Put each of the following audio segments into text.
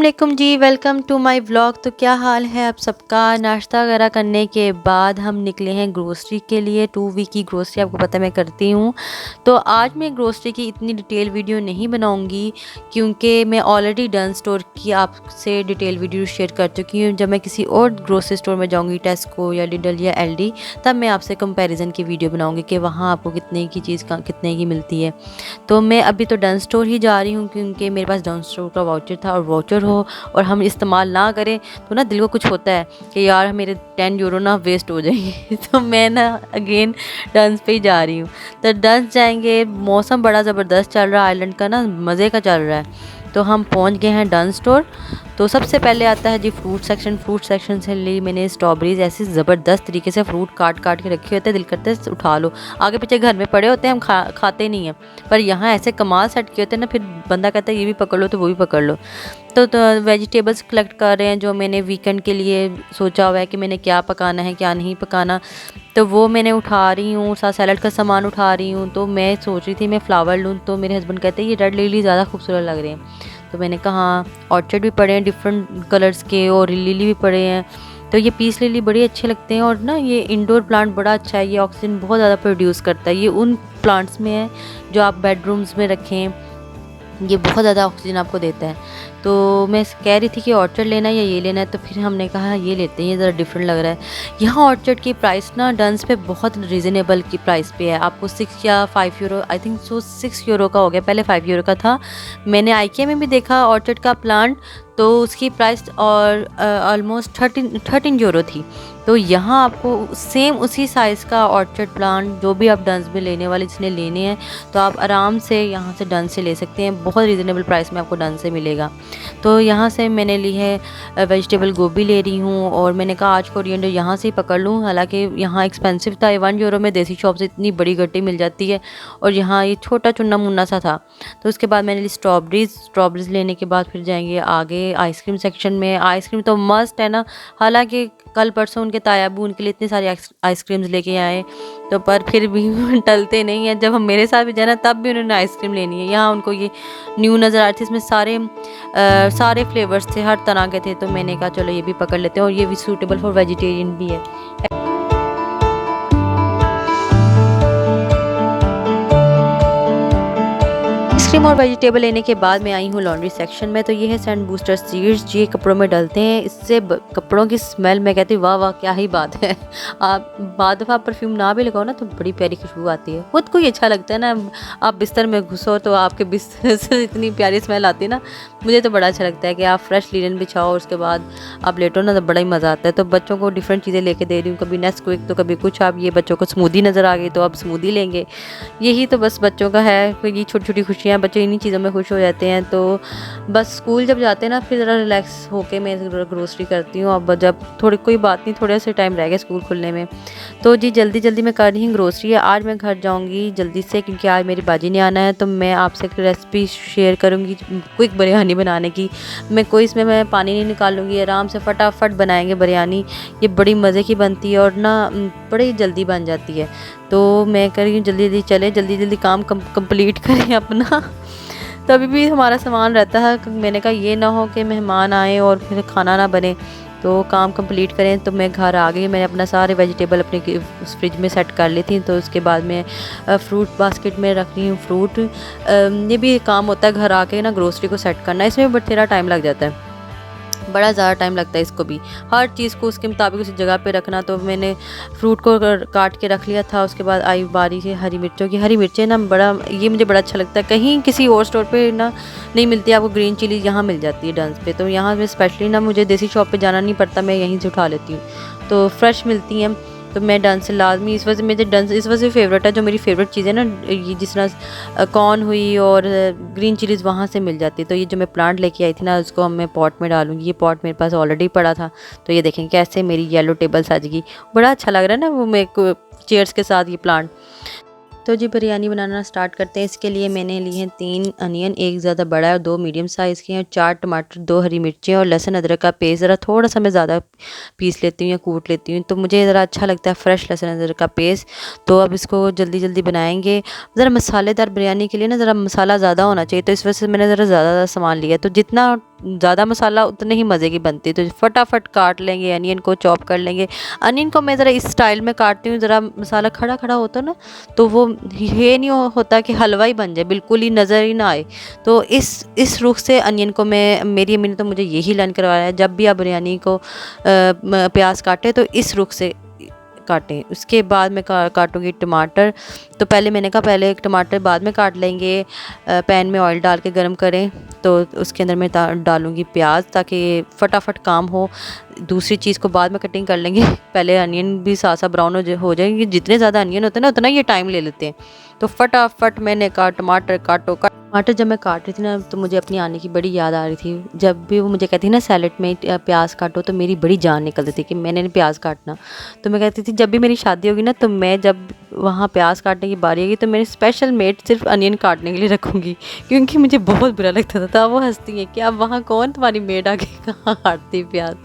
वालेकुम जी, welcome to my vlog. तो क्या हाल है आप सबका। नाश्ता वगैरह करने के बाद हम निकले हैं ग्रोसरी के लिए। 2 वीक की ग्रोसरी आपको पता है मैं करती हूँ। तो आज मैं ग्रोसरी की इतनी डिटेल वीडियो नहीं बनाऊँगी क्योंकि मैं ऑलरेडी डन स्टोर की आपसे डिटेल वीडियो शेयर कर चुकी हूँ। जब मैं किसी और ग्रोसरी स्टोर में जाऊँगी, टेस्को या लिडल या एलडी, तब मैं आपसे कंपैरिजन की वीडियो बनाऊँगी कि वहाँ आपको कितने की चीज़ कितने की मिलती है। तो मैं अभी तो डन स्टोर ही जा रही हूँ क्योंकि मेरे पास डन स्टोर का वाउचर था, और वाउचर हो और हम इस्तेमाल ना करें तो ना दिल को कुछ होता है कि यार मेरे 10 यूरो ना वेस्ट हो जाएंगे। तो मैं ना अगेन डंस पे ही जा रही हूँ। तो डंस जाएंगे, मौसम बड़ा ज़बरदस्त चल रहा है, आइलैंड का ना मज़े का चल रहा है। तो हम पहुँच गए हैं डन स्टोर। तो सबसे पहले आता है जी फ्रूट सेक्शन। फ्रूट सेक्शन से ली मैंने स्ट्रॉबेरीज। ऐसी ज़बरदस्त तरीके से फ्रूट काट काट के रखे होते हैं, दिल करते है उठा लो। आगे पीछे घर में पड़े होते हैं, हम खाते नहीं हैं, पर यहाँ ऐसे कमाल सेट किए होते हैं ना, फिर बंदा कहता है ये भी पकड़ लो तो वो भी पकड़ लो। तो वेजिटेबल्स कलेक्ट कर रहे हैं जो मैंने वीकेंड के लिए सोचा हुआ है कि मैंने क्या पकाना है क्या नहीं पकाना। तो वो मैंने उठा रही हूँ, साथ सैलड का सामान उठा रही हूँ। तो मैं सोच रही थी मैं फ्लावर लूँ, तो मेरे हस्बैंड कहते हैं ये रेड लिली ज़्यादा खूबसूरत लग रहे हैं। तो मैंने कहा ऑर्चिड भी पड़े हैं डिफरेंट कलर्स के, और लिली भी पड़े हैं। तो ये पीस लिली बड़े अच्छे लगते हैं, और ना ये इंडोर प्लांट बड़ा अच्छा है, ये ऑक्सीजन बहुत ज़्यादा प्रोड्यूस करता है। ये उन प्लांट्स में है जो आप बेडरूम्स में रखें, ये बहुत ज़्यादा ऑक्सीजन आपको देता है। तो मैं कह रही थी कि ऑर्चिड लेना है या ये लेना है, तो फिर हमने कहा ये लेते हैं, ये ज़रा डिफरेंट लग रहा है। यहाँ ऑर्चिड की प्राइस ना डंस पे बहुत रिजनेबल की प्राइस पे है। आपको 6 या 5 euro, I think so 6 euro का हो गया, पहले 5 यूरो का था। मैंने आईकिया में भी देखा ऑर्चिड का प्लांट, तो उसकी प्राइस और ऑलमोस्ट 13 यूरो थी। तो यहाँ आपको सेम उसी साइज़ का ऑर्चिड प्लांट जो भी आप डंस में लेने वाले जिसने लेने हैं, तो आप आराम से यहाँ से डंस से ले सकते हैं। बहुत रिजनेबल प्राइस में आपको डंस से मिलेगा। तो यहाँ से मैंने ली है वेजिटेबल गोभी ले रही हूँ, और मैंने कहा आज कोरिएंडर यहाँ से ही पकड़ लूँ। हालांकि यहाँ एक्सपेंसिव था, 1 यूरो में देसी शॉप से इतनी बड़ी गट्टी मिल जाती है, और यहाँ ये छोटा चुन्ना मुन्ना सा था। तो उसके बाद मैंने ली स्ट्रॉबेरीज लेने के बाद फिर जाएंगे आगे आइसक्रीम सेक्शन में। आइसक्रीम तो मस्ट है ना, हालांकि कल परसों उनके तायाबू उनके लिए इतनी सारी आइसक्रीम्स लेके आए, तो पर फिर भी टलते नहीं हैं। जब हम मेरे साथ भी जाना तब भी उन्होंने आइसक्रीम लेनी है। यहाँ उनको ये न्यू नज़र आ रही थी, इसमें सारे फ्लेवर्स थे, हर तरह के थे। तो मैंने कहा चलो ये भी पकड़ लेते हैं, और ये भी सूटेबल फॉर वेजिटेरियन भी है। आइसक्रीम और वेजिटेबल लेने के बाद मैं आई हूँ लॉन्ड्री सेक्शन में। तो ये है सैंड बूस्टर सीड्स, ये कपड़ों में डलते हैं। इससे कपड़ों की स्मेल मैं कहती हूँ वाह वाह क्या ही बात है। आप बाद दफ़ा परफ्यूम ना भी लगाओ ना तो बड़ी प्यारी खुशबू आती है, खुद को ही अच्छा लगता है ना। आप बिस्तर में घुसो तो आपके बिस्तर से इतनी प्यारी स्मेल आती है ना, मुझे तो बड़ा अच्छा लगता है कि आप फ्रेश लिनन बिछाओ, उसके बाद आप लेटो ना, तो बड़ा ही मज़ा आता है। तो बच्चों को डिफरेंट चीज़ें लेके दे रही हूँ, कभी नेस्क्विक तो कभी कुछ। आप ये बच्चों को स्मूदी नज़र आ गई तो आप स्मूदी लेंगे। यही तो बस बच्चों का है, ये छोटी छोटी खुशियाँ, बच्चे इन्हीं चीज़ों में खुश हो जाते हैं। तो बस स्कूल जब जाते हैं ना फिर ज़रा रिलैक्स होके मैं ग्रोसरी करती हूँ। अब जब थोड़ी कोई बात नहीं, थोड़े से टाइम रह गया स्कूल खुलने में, तो जी जल्दी जल्दी मैं कर रही हूँ ग्रोसरी। आज मैं घर जाऊँगी जल्दी से क्योंकि आज मेरी बाजी ने आना है। तो मैं आपसे एक रेसिपी शेयर करूँगी क्विक बिरयानी बनाने की। इसमें मैं पानी नहीं निकालूंगी, आराम से फटाफट बनाएंगे बिरयानी। ये बड़ी मज़े की बनती है और ना बड़ी जल्दी बन जाती है। तो मैं कर रही हूँ जल्दी जल्दी, चले जल्दी जल्दी काम कंप्लीट करें अपना। तो अभी भी हमारा सामान रहता है, मैंने कहा ये ना हो कि मेहमान आए और फिर खाना ना बने, तो काम कंप्लीट करें। तो मैं घर आ गई, मैंने अपना सारे वेजिटेबल अपने फ्रिज में सेट कर ली थी। तो उसके बाद मैं फ्रूट बास्केट में रख रही हूँ फ्रूट। ये भी काम होता है घर आके ना ग्रोसरी को सेट करना, इसमें बथेरा टाइम लग जाता है, बड़ा ज़्यादा टाइम लगता है इसको भी, हर चीज़ को उसके मुताबिक उसी जगह पे रखना। तो मैंने फ्रूट को काट के रख लिया था। उसके बाद आई बारी है हरी मिर्चों की। हरी मिर्चें ना ये मुझे बड़ा अच्छा लगता है, कहीं किसी और स्टोर पे ना नहीं मिलती आपको ग्रीन चिली, यहाँ मिल जाती है डंस पे। तो यहाँ में स्पेशली ना मुझे देसी शॉप पे जाना नहीं पड़ता, मैं यहीं से उठा लेती हूँ, तो फ्रेश मिलती हैं। तो मैं डंस लाजमी, इस वजह मुझे डंस इस वजह से फेवरेट है, जो मेरी फेवरेट चीज़ है ना, ये जिस तरह कॉर्न हुई और ग्रीन चिलीज़ वहाँ से मिल जाती है। तो ये जो मैं प्लांट लेके आई थी ना, उसको मैं पॉट में डालूंगी। ये पॉट मेरे पास ऑलरेडी पड़ा था। तो ये देखें कैसे मेरी येलो टेबल सज गई, बड़ा अच्छा लग रहा है ना वो मेरे चेयर्स के साथ ये प्लांट। तो जी बिरयानी बनाना स्टार्ट करते हैं। इसके लिए मैंने ली हैं 3 अनियन, एक ज़्यादा बड़ा है और 2 मीडियम साइज़ के हैं, 4 टमाटर, 2 हरी मिर्चें और लहसुन अदरक का पेस्ट। ज़रा थोड़ा सा मैं ज़्यादा पीस लेती हूँ या कूट लेती हूँ, तो मुझे ज़रा अच्छा लगता है फ्रेश लहसुन अदरक का पेस्ट। तो अब इसको जल्दी जल्दी बनाएंगे। ज़रा मसालेदार बिरयानी के लिए ना ज़रा मसाला ज़्यादा होना चाहिए, तो इस वजह से मैंने ज़रा ज़्यादा सामान लिया। तो जितना ज़्यादा मसाला उतने ही मज़े की बनती है। तो फटाफट काट लेंगे, अनियन को चॉप कर लेंगे। अनियन को मैं ज़रा इस स्टाइल में काटती हूँ, ज़रा मसाला खड़ा खड़ा होता है ना, तो वो ये नहीं होता कि हलवा ही बन जाए, बिल्कुल ही नज़र ही ना आए। तो इस रुख से अनियन को मेरी अम्मी ने तो मुझे यही लर्न करवाया है, जब भी आप बिरयानी को प्याज काटें तो इस रुख से काटें। उसके बाद मैं काटूंगी टमाटर। तो पहले मैंने कहा पहले एक टमाटर बाद में काट लेंगे। पैन में ऑयल डाल के गरम करें, तो उसके अंदर मैं डालूंगी प्याज, ताकि फटाफट काम हो। दूसरी चीज़ को बाद में कटिंग कर लेंगे, पहले अनियन भी साथ साथ ब्राउन हो जाएंगे। जितने ज़्यादा अनियन होते हैं ना उतना ये टाइम ले लेते हैं। तो फटाफट मैंने कहा टमाटर काटो। टमाटर जब मैं काट रही थी ना, तो मुझे अपनी आने की बड़ी याद आ रही थी। जब भी वो मुझे कहती ना सैलेड में प्याज काटो, तो मेरी बड़ी जान निकलती थी कि मैंने नहीं प्याज काटना। तो मैं कहती थी जब भी मेरी शादी होगी ना, तो मैं जब वहाँ प्याज काटने की बारी होगी तो मेरी स्पेशल मेड सिर्फ अनियन काटने के लिए रखूँगी, क्योंकि मुझे बहुत बुरा लगता था। वो हंसती हैं कि अब वहाँ कौन तुम्हारी मेड आके कहाँ काटती प्याज।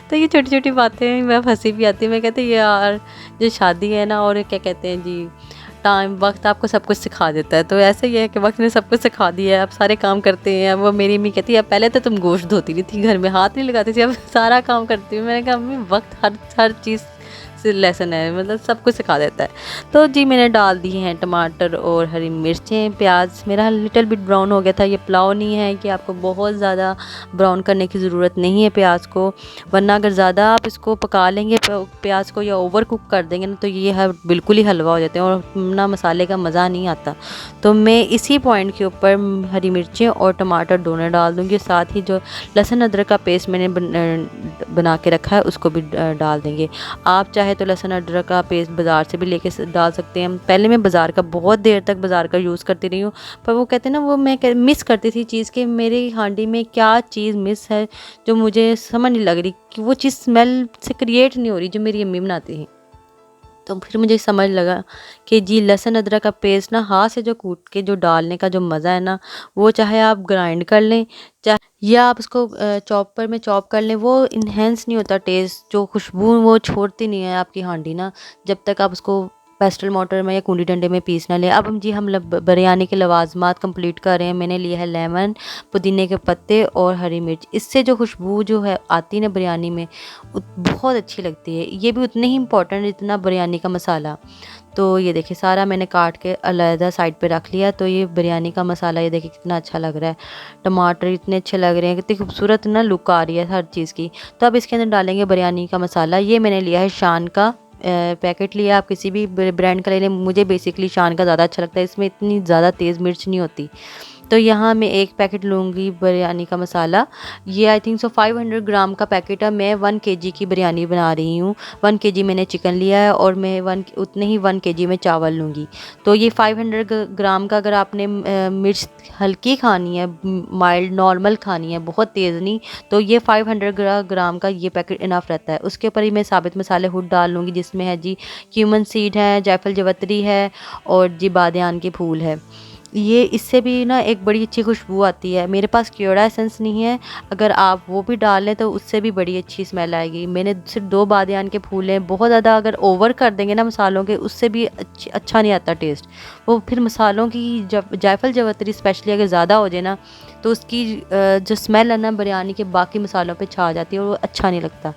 तो ये छोटी छोटी बातें मैं हंसी भी आती है। मैं कहती यार जो शादी है ना, और क्या कहते हैं जी, टाइम वक्त आपको सब कुछ सिखा देता है। तो ऐसे ही है कि वक्त ने सब कुछ सिखा दिया है, अब सारे काम करते हैं। अब वो मेरी अम्मी कहती है अब पहले तो तुम गोश्त धोती नहीं थी, घर में हाथ नहीं लगाती थी, अब सारा काम करती हूँ। मैंने कहा अम्मी वक्त हर चीज़ से लेसन है, मतलब सब कुछ सिखा देता है। तो जी मैंने डाल दी हैं टमाटर और हरी मिर्चें। प्याज मेरा लिटिल बिट ब्राउन हो गया था। ये पुलाव नहीं है कि आपको बहुत ज़्यादा ब्राउन करने की ज़रूरत नहीं है प्याज को, वरना अगर ज़्यादा आप इसको पका लेंगे प्याज को या ओवर कुक कर देंगे ना, तो ये बिल्कुल ही हलवा हो जाते हैं और ना मसाले का मज़ा नहीं आता। तो मैं इसी पॉइंट के ऊपर हरी मिर्चें और टमाटर दोनों डाल दूँगी। साथ ही जो लहसुन अदरक का पेस्ट मैंने बना के रखा है उसको भी डाल देंगे। आप चाहे तो लहसुन अदरक का पेस्ट बाज़ार से भी लेके डाल सकते हैं। पहले मैं बाज़ार का बहुत देर तक बाज़ार का यूज़ करती रही हूँ, पर वो कहते हैं ना, वो मैं मिस करती थी चीज़ के मेरी हांडी में क्या चीज़ मिस है, जो मुझे समझ नहीं लग रही कि वो चीज़ स्मेल से क्रिएट नहीं हो रही जो मेरी अम्मी बनाती थी। तो फिर मुझे समझ लगा कि जी लहसुन अदरक का पेस्ट ना हाथ से जो कूट के जो डालने का जो मज़ा है ना, वो चाहे आप ग्राइंड कर लें चाहे या आप उसको चॉपर में चॉप कर लें, वो इन्हेंस नहीं होता टेस्ट, जो खुशबू वो छोड़ती नहीं है आपकी हांडी ना, जब तक आप उसको पेस्टल मोटर में या कूंडी डंडे में पीस ना लें। अब हम बिरयानी के लवाजमात कंप्लीट कर रहे हैं। मैंने लिया है लेमन, पुदीने के पत्ते और हरी मिर्च। इससे जो खुशबू जो है आती है ना बिरयानी में, बहुत अच्छी लगती है। ये भी उतने ही इम्पोर्टेंट जितना बिरयानी का मसाला। तो ये देखिए सारा मैंने काट के अलहदा साइड पे रख लिया। तो ये बिरयानी का मसाला ये देखिए कितना अच्छा लग रहा है, टमाटर इतने अच्छे लग रहे हैं, कितनी खूबसूरत ना लुक आ रही है हर चीज़ की। तो अब इसके अंदर डालेंगे बिरयानी का मसाला। ये मैंने लिया है शान का पैकेट लिया, आप किसी भी ब्रांड का ले लें। मुझे बेसिकली शान का ज़्यादा अच्छा लगता है, इसमें इतनी ज़्यादा तेज़ मिर्च नहीं होती। तो यहाँ मैं एक पैकेट लूँगी बिरयानी का मसाला। ये आई थिंक 500 ग्राम का पैकेट है। मैं 1 केजी की बिरयानी बना रही हूँ। 1 केजी मैंने चिकन लिया है और मैं उतने ही 1 केजी में चावल लूँगी। तो ये 500 ग्राम का, अगर आपने मिर्च हल्की खानी है, माइल्ड नॉर्मल खानी है, बहुत तेज़ नहीं, तो ये 500 ग्राम का ये पैकेट इनफ रहता है। उसके ऊपर ही मैं साबित मसाले खुद डाल लूँगी, जिसमें है जी क्यूमन सीड है, जायफल जवतरी है और जी बादियान के फूल है। ये इससे भी ना एक बड़ी अच्छी खुशबू आती है। मेरे पास क्योड़ा एसेंस नहीं है, अगर आप वो भी डाल लें तो उससे भी बड़ी अच्छी स्मेल आएगी। मैंने सिर्फ 2 बादियान के फूल हैं। बहुत ज़्यादा अगर ओवर कर देंगे ना मसालों के, उससे भी अच्छा नहीं आता टेस्ट। वो फिर मसालों की जायफल जवतरी स्पेशली अगर ज़्यादा हो जाए ना, तो उसकी जो स्मेल है ना बिरयानी के बाकी मसालों पर छा जाती है और वो अच्छा नहीं लगता।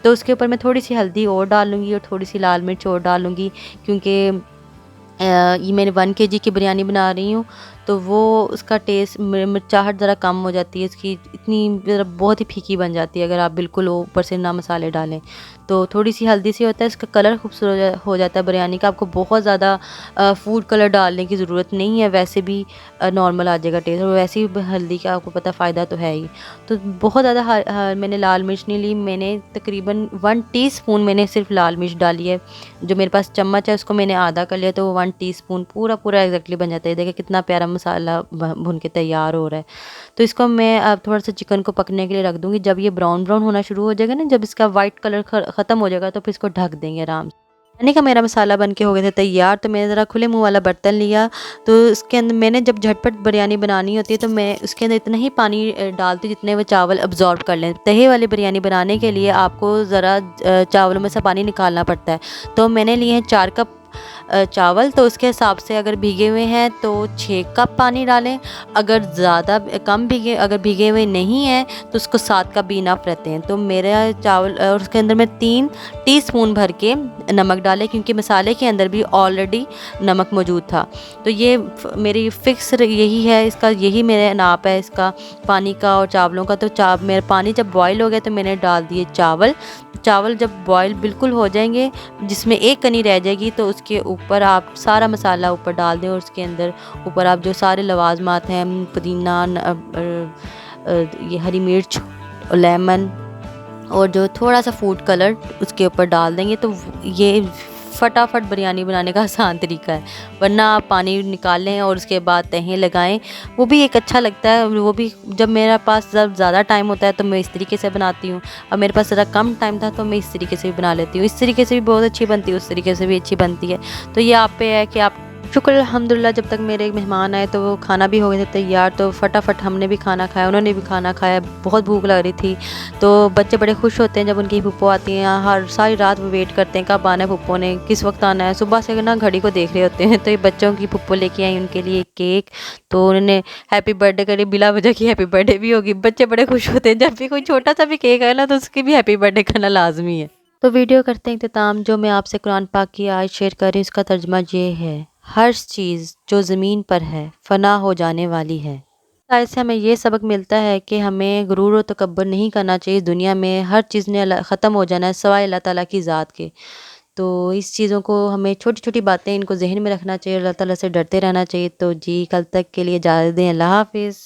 तो उसके ऊपर मैं थोड़ी सी हल्दी और डाल लूँगी और थोड़ी सी लाल मिर्च और डाल लूँगी, क्योंकि ये मैंने 1 केजी की बिरयानी बना रही हूँ, तो वो उसका टेस्ट मिर्चाहट ज़रा कम हो जाती है इसकी, इतनी ज़रा बहुत ही फीकी बन जाती है अगर आप बिल्कुल ऊपर से ना मसाले डालें। तो थोड़ी सी हल्दी से होता है, इसका कलर खूबसूरत हो जाता है बिरयानी का। आपको बहुत ज़्यादा फूड कलर डालने की ज़रूरत नहीं है, वैसे भी नॉर्मल आ जाएगा टेस्ट। और वैसे ही हल्दी का आपको पता फ़ायदा तो है ही। तो बहुत ज़्यादा मैंने लाल मिर्च नहीं ली, मैंने तकरीबन 1 टीस्पून मैंने सिर्फ लाल मिर्च डाली है। जो मेरे पास चम्मच है उसको मैंने आधा कर लिया, तो 1 टीस्पून पूरा एग्जैक्टली बन जाता है। देखिए कितना प्यारा मसाला भुन के तैयार हो रहा है। तो इसको मैं अब थोड़ा सा चिकन को पकने के लिए रख दूँगी। जब ये ब्राउन ब्राउन होना शुरू हो जाएगा ना, जब इसका वाइट कलर ख़त्म हो जाएगा, तो फिर इसको ढक देंगे आराम से। बिरयानी का मेरा मसाला बन के हो गया था तैयार। तो मैंने ज़रा खुले मुंह वाला बर्तन लिया। तो इसके अंदर मैंने जब झटपट बिरयानी बनानी होती है, तो मैं उसके अंदर इतना ही पानी डालती हूँ जितने वो चावल अब्जॉर्ब कर लें। तहे वाली बिरयानी बनाने के लिए आपको ज़रा चावलों में से पानी निकालना पड़ता है। तो मैंने लिए हैं 4 कप चावल, तो उसके हिसाब से अगर भीगे हुए हैं तो 6 कप पानी डालें। अगर ज़्यादा कम भीगे अगर भीगे हुए नहीं हैं तो उसको 7 कप भी इनफ रहते हैं। तो मेरा चावल और उसके अंदर मैं 3 टीस्पून भर के नमक डाले, क्योंकि मसाले के अंदर भी ऑलरेडी नमक मौजूद था। तो ये मेरी फ़िक्स यही है, इसका यही मेरा नाप है इसका पानी का और चावलों का। तो मेरा पानी जब बॉयल हो गया तो मैंने डाल दिए चावल। चावल जब बॉयल बिल्कुल हो जाएंगे, जिसमें एक कनी रह जाएगी, तो उसके ऊपर आप सारा मसाला ऊपर डाल दें और उसके अंदर ऊपर आप जो सारे लवाजमात हैं, पुदीना, ये हरी मिर्च, लेमन और जो थोड़ा सा फूड कलर उसके ऊपर डाल देंगे। तो ये फटाफट बिरयानी बनाने का आसान तरीका है। वरना आप पानी निकाल लें और उसके बाद तहें लगाएं, वो भी एक अच्छा लगता है। वो भी जब मेरे पास जब ज़्यादा टाइम होता है तो मैं इस तरीके से बनाती हूँ, और मेरे पास ज़रा कम टाइम था तो मैं इस तरीके से भी बना लेती हूँ। इस तरीके से भी बहुत अच्छी बनती है, उस तरीके से भी अच्छी बनती है। तो ये आप पे है कि आप शुक्र अल्हम्दुलिल्लाह, जब तक मेरे मेहमान आए तो वो खाना भी हो गए थे तैयार। तो फटाफट हमने भी खाना खाया, उन्होंने भी खाना खाया। बहुत भूख लग रही थी। तो बच्चे बड़े खुश होते हैं जब उनकी फूफो आती हैं। हर सारी रात वो वेट करते हैं कब आना है फूफो ने, किस वक्त आना है। सुबह से ना घड़ी को देख रहे होते हैं। तो ये बच्चों की फूफो लेके आई उनके लिए केक। तो उन्होंने हैप्पी बर्थडे करी, बिला वजह की हैप्पी बर्थडे भी होगी। बच्चे बड़े खुश होते हैं जब भी कोई छोटा सा भी केक है ना, तो उसकी भी हैप्पी बर्थडे करना लाजमी है। तो वीडियो करते हैं इख्तिताम। जो मैं आपसे कुरान पाक की आयत शेयर कर रही हूँ, उसका तर्जुमा ये है: हर चीज़ जो ज़मीन पर है फ़ना हो जाने वाली है। आयत से हमें ये सबक मिलता है कि हमें गुरूर और तकब्बुर नहीं करना चाहिए। दुनिया में हर चीज़ ने ख़त्म हो जाना है सिवाय अल्लाह ताला की ज़ात के। तो इस चीज़ों को हमें छोटी छोटी बातें इनको जहन में रखना चाहिए, अल्लाह ताला से डरते रहना चाहिए। तो जी, कल तक के लिए इजाज़त दें। अल्लाह हाफ़िज़।